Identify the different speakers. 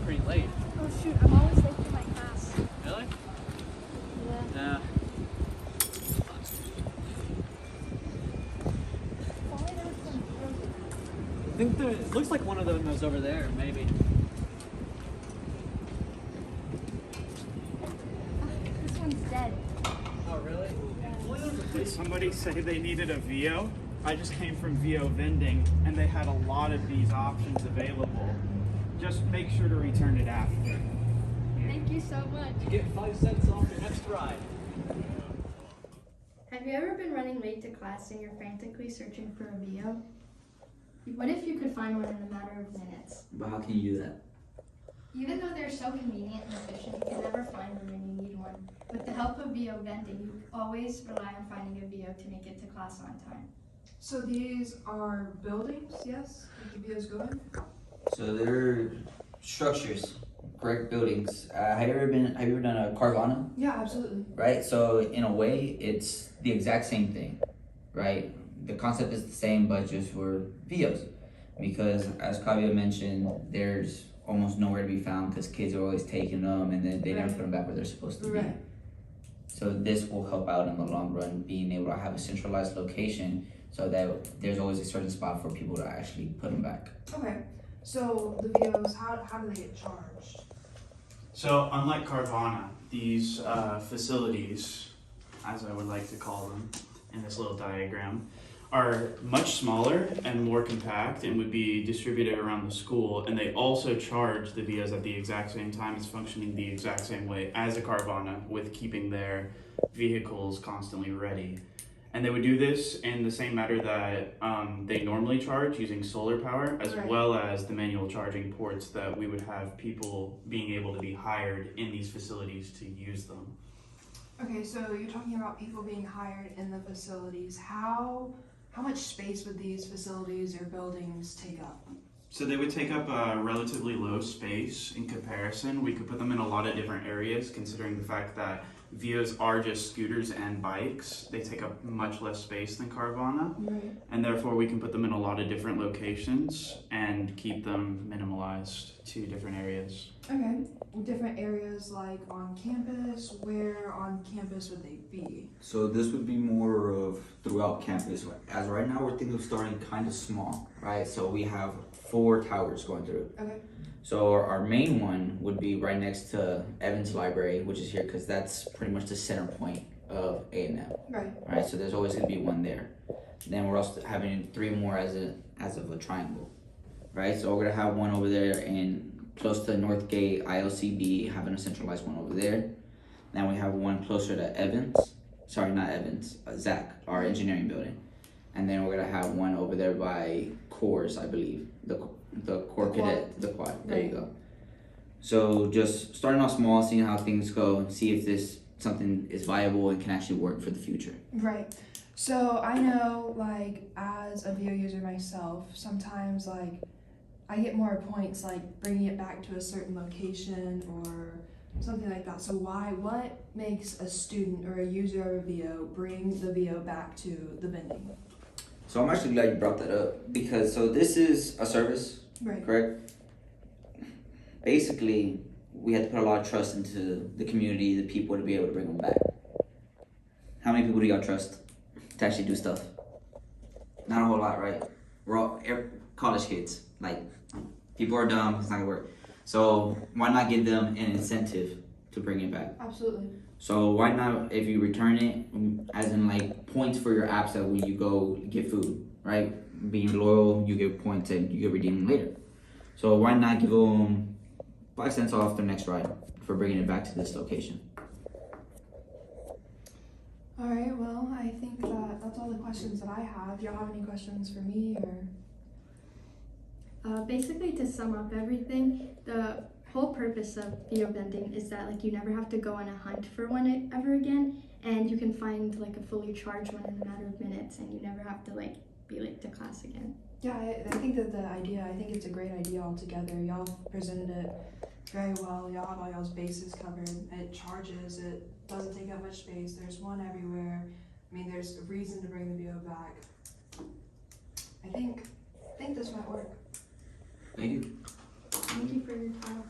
Speaker 1: pretty late.
Speaker 2: Oh shoot, I'm always late for my class.
Speaker 1: Really?
Speaker 2: Yeah.
Speaker 1: Yeah. I think it looks like one of them is over there, maybe.
Speaker 2: This one's dead.
Speaker 1: Oh, really?
Speaker 3: Did somebody say they needed a VO? I just came from VO vending and they had a lot of these options available. Just make sure to return it after.
Speaker 2: Thank you so much.
Speaker 1: You get 5 cents off your next ride.
Speaker 2: Have you ever been running late to class and you're frantically searching for a VO? What if you could find one in a matter of minutes?
Speaker 4: But how can you do that?
Speaker 2: Even though they're so convenient and efficient, you can never find one when you need one. With the help of VO vending, you always rely on finding a VO to make it to class on time.
Speaker 5: So these are buildings, yes? That the VOs go in?
Speaker 4: So they're structures, correct buildings. Have you ever done a Carvana?
Speaker 5: Yeah, absolutely.
Speaker 4: Right? So in a way, it's the exact same thing, right? The concept is the same, but just for VOs. Because as Kavya mentioned, there's almost nowhere to be found because kids are always taking them and then they never
Speaker 5: Right.
Speaker 4: put them back where they're supposed to be.
Speaker 5: Right.
Speaker 4: So this will help out in the long run, being able to have a centralized location so that there's always a certain spot for people to actually put them back.
Speaker 5: Okay. So the VOs, how do they get charged?
Speaker 3: So unlike Carvana, these facilities, as I would like to call them in this little diagram, are much smaller and more compact and would be distributed around the school, and they also charge the VOs at the exact same time. It's functioning the exact same way as a Carvana with keeping their vehicles constantly ready. And they would do this in the same manner that they normally charge using solar power, as
Speaker 5: Right.
Speaker 3: well as the manual charging ports that we would have people being able to be hired in these facilities to use them.
Speaker 5: Okay, so you're talking about people being hired in the facilities. How much space would these facilities or buildings take up?
Speaker 3: So they would take up a relatively low space in comparison. We could put them in a lot of different areas, considering the fact that VOs are just scooters and bikes. They take up much less space than Carvana,
Speaker 5: Right.
Speaker 3: and therefore we can put them in a lot of different locations and keep them minimalized to different areas.
Speaker 5: Okay. Different areas like on campus. Where on campus would they be?
Speaker 4: So this would be more of throughout campus. As right now, we're thinking of starting kind of small, right? So we have 4 towers going through.
Speaker 5: Okay.
Speaker 4: So our main one would be right next to Evans Library, which is here because that's pretty much the center point of A&M.
Speaker 5: Right.
Speaker 4: Right, so there's always going to be one there. Then we're also having 3 more as of a triangle, right? So we're gonna have one over there in close to Northgate, ILCB, having a centralized one over there. Then we have one closer to Evans. Sorry, not Evans. Zach, our engineering building. And then we're gonna have one over there by Coors, I believe. The Core Cadet, the quad. There you go. So just starting off small, seeing how things go, see if this something is viable and can actually work for the future.
Speaker 5: Right. So I know, like, as a VO user myself, sometimes, like, I get more points, like, bringing it back to a certain location or something like that. So what makes a student or a user of a VO bring the VO back to the vending?
Speaker 4: So I'm actually glad you brought that up because so this is a service,
Speaker 5: Right.
Speaker 4: correct? Basically, we had to put a lot of trust into the community, the people to be able to bring them back. How many people do y'all trust to actually do stuff? Not a whole lot, right? We're all college kids. Like, people are dumb, it's not gonna work. So why not give them an incentive to bring it back?
Speaker 5: Absolutely.
Speaker 4: So why not, if you return it, as in like points for your apps that when you go get food, right? Being loyal, you get points and you get redeemed later. So why not give them 5 cents off their next ride for bringing it back to this location?
Speaker 5: All right. Well, I think that's all the questions that I have. Do y'all have any questions for me or?
Speaker 2: Basically, to sum up everything, the whole purpose of VO vending is that like you never have to go on a hunt for one ever again, and you can find like a fully charged one in a matter of minutes, and you never have to like be late to class again.
Speaker 5: Yeah, I think that I think it's a great idea altogether. Y'all presented it very well. Y'all have all y'all's bases covered. It charges. It doesn't take up much space. There's one everywhere. I mean, there's a reason to bring the VO back. I think this might work.
Speaker 4: Thank you.
Speaker 2: Thank you for your time.